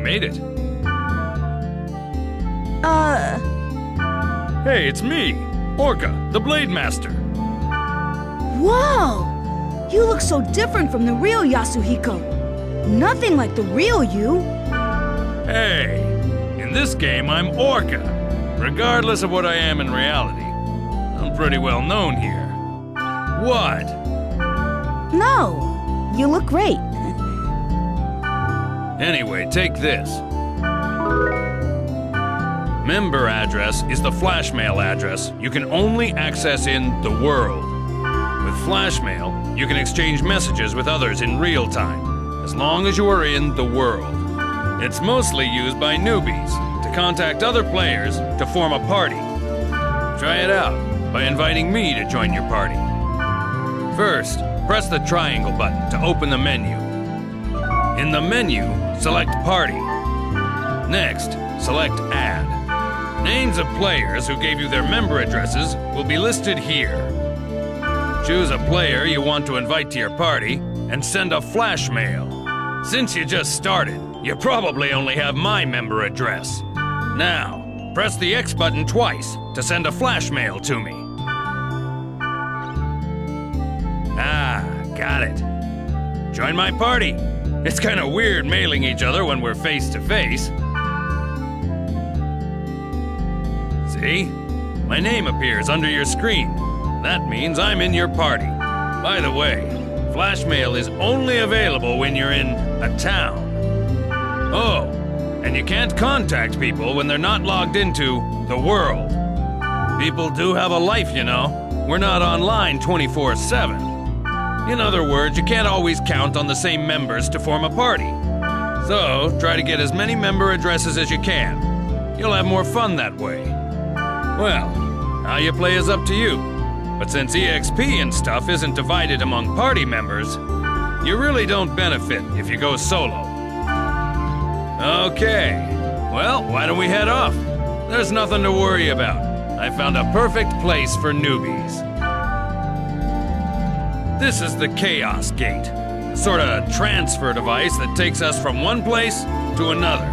made it. Hey, it's me, Orca, the Blade Master. Whoa! You look so different from the real Yasuhiko. Nothing like the real you. Hey, in this game I'm Orca. Regardless of what I am in reality, I'm pretty well known here. What? No, you look great. Anyway, take this. Member address is the flash mail address you can only access in the world. With flash mail, you can exchange messages with others in real time, as long as you are in the world. It's mostly used by newbies to contact other players to form a party. Try it out by inviting me to join your party. First, press the triangle button to open the menu. In the menu, select Party. Next, select Add. Names of players who gave you their member addresses will be listed here. Choose a player you want to invite to your party and send a flash mail. Since you just started, you probably only have my member address. Now, press the X button twice to send a flash mail to me. Ah, got it. Join my party. It's kind of weird mailing each other when we're face to face. See? My name appears under your screen. That means I'm in your party. By the way, flash mail is only available when you're in a town. Oh, and you can't contact people when they're not logged into the world. People do have a life, you know. We're not online 24/7. In other words, you can't always count on the same members to form a party. So, try to get as many member addresses as you can. You'll have more fun that way. Well, how you play is up to you. But since EXP and stuff isn't divided among party members, you really don't benefit if you go solo. Okay, well, why don't we head off? There's nothing to worry about. I found a perfect place for newbies. This is the Chaos Gate, a sort of transfer device that takes us from one place to another.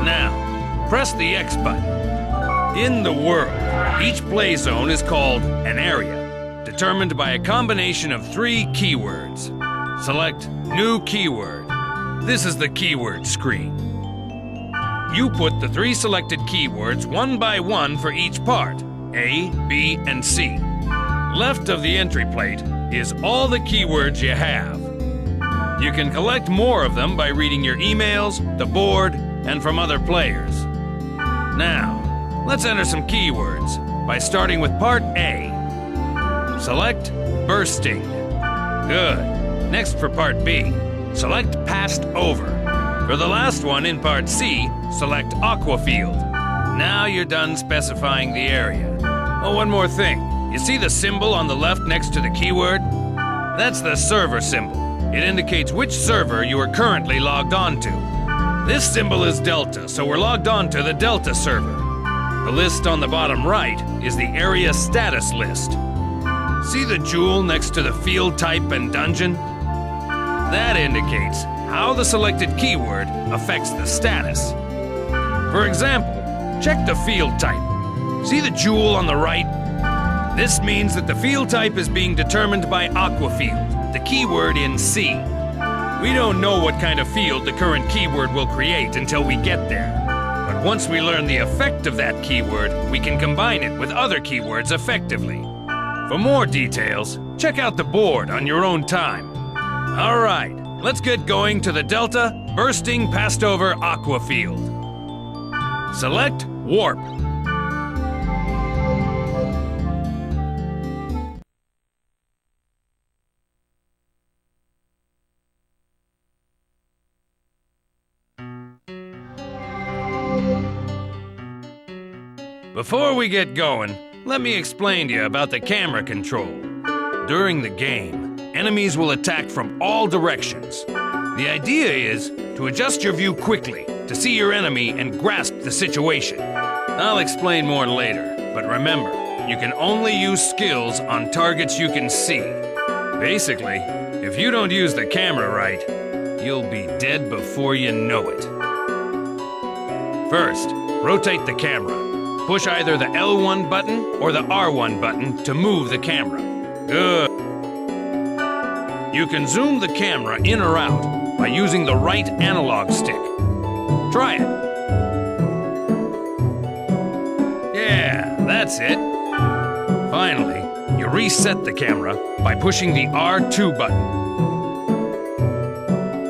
Now, press the X button. In the world, each play zone is called an area, determined by a combination of 3 keywords. Select New Keyword. This is the keyword screen. You put the 3 selected keywords one by one for each part, A, B, and C. Left of the entry plate is all the keywords you have. You can collect more of them by reading your emails, the board, and from other players. Now, let's enter some keywords by starting with part A. Select Bursting. Good. Next for part B, select Passed Over. For the last one in part C, select Aqua Field. Now you're done specifying the area. Oh, one more thing. You see the symbol on the left next to the keyword? That's the server symbol. It indicates which server you are currently logged on to. This symbol is Delta, so we're logged on to the Delta server. The list on the bottom right is the area status list. See the jewel next to the field type and dungeon? That indicates how the selected keyword affects the status. For example, check the field type. See the jewel on the right? This means that the field type is being determined by Aqua Field, the keyword in C. We don't know what kind of field the current keyword will create until we get there. But once we learn the effect of that keyword, we can combine it with other keywords effectively. For more details, check out the board on your own time. All right, let's get going to the Delta Bursting Passed Over Aqua Field. Select Warp. Before we get going, let me explain to you about the camera control. During the game, enemies will attack from all directions. The idea is to adjust your view quickly to see your enemy and grasp the situation. I'll explain more later, but remember, you can only use skills on targets you can see. Basically, if you don't use the camera right, you'll be dead before you know it. First, rotate the camera. Push either the L1 button or the R1 button to move the camera. Good. You can zoom the camera in or out by using the right analog stick. Try it. Yeah, that's it. Finally, you reset the camera by pushing the R2 button.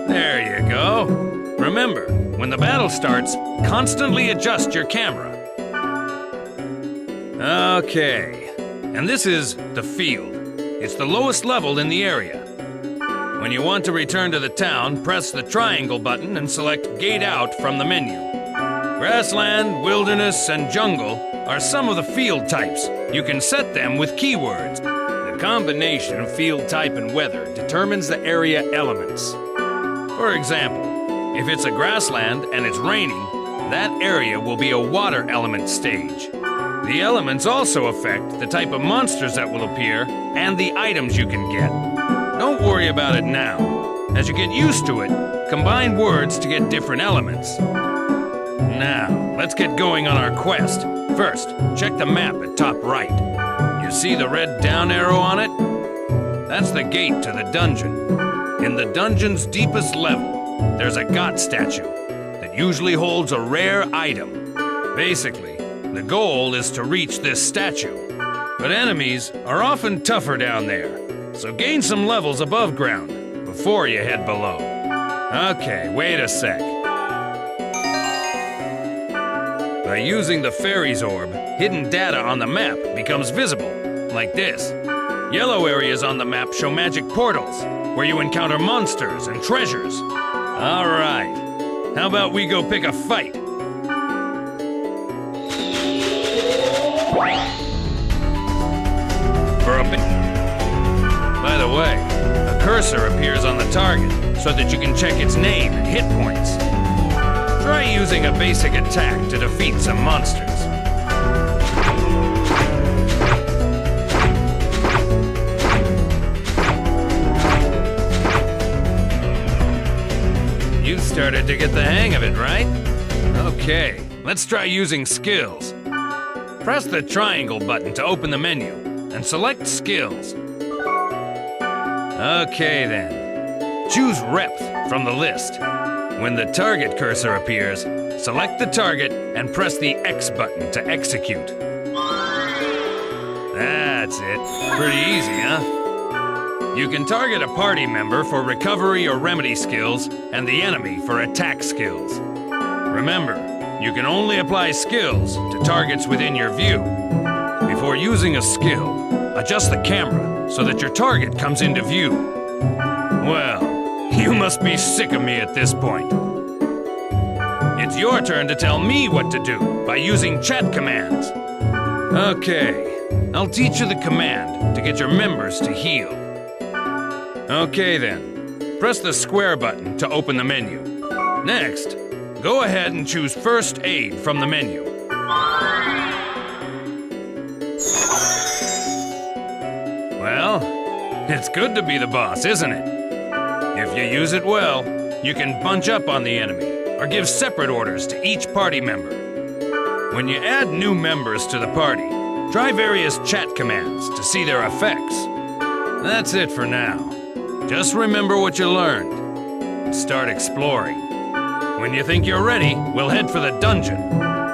There you go. Remember, when the battle starts, constantly adjust your camera. Okay, and this is the field. It's the lowest level in the area. When you want to return to the town, press the triangle button and select Gate Out from the menu. Grassland, wilderness, and jungle are some of the field types. You can set them with keywords. The combination of field type and weather determines the area elements. For example, if it's a grassland and it's raining, that area will be a water element stage. The elements also affect the type of monsters that will appear and the items you can get. Don't worry about it now. As you get used to it, combine words to get different elements. Now, let's get going on our quest. First, check the map at top right. You see the red down arrow on it? That's the gate to the dungeon. In the dungeon's deepest level, there's a god statue that usually holds a rare item. Basically, the goal is to reach this statue. But enemies are often tougher down there, so gain some levels above ground before you head below. Okay, wait a sec. By using the fairy's orb, hidden data on the map becomes visible, like this. Yellow areas on the map show magic portals, where you encounter monsters and treasures. All right, how about we go pick a fight? For a bit. By the way, a cursor appears on the target so that you can check its name and hit points. Try using a basic attack to defeat some monsters. You started to get the hang of it, right? Okay, let's try using skills. Press the triangle button to open the menu and select skills. Okay then, choose Repth from the list. When the target cursor appears, select the target and press the X button to execute. That's it. Pretty easy, huh? You can target a party member for recovery or remedy skills and the enemy for attack skills. Remember, you can only apply skills to targets within your view. Before using a skill, adjust the camera so that your target comes into view. Well, you must be sick of me at this point. It's your turn to tell me what to do by using chat commands. Okay, I'll teach you the command to get your members to heal. Okay then, press the square button to open the menu. Next, go ahead and choose First Aid from the menu. Well, it's good to be the boss, isn't it? If you use it well, you can bunch up on the enemy or give separate orders to each party member. When you add new members to the party, try various chat commands to see their effects. That's it for now. Just remember what you learned and start exploring. When you think you're ready, we'll head for the dungeon.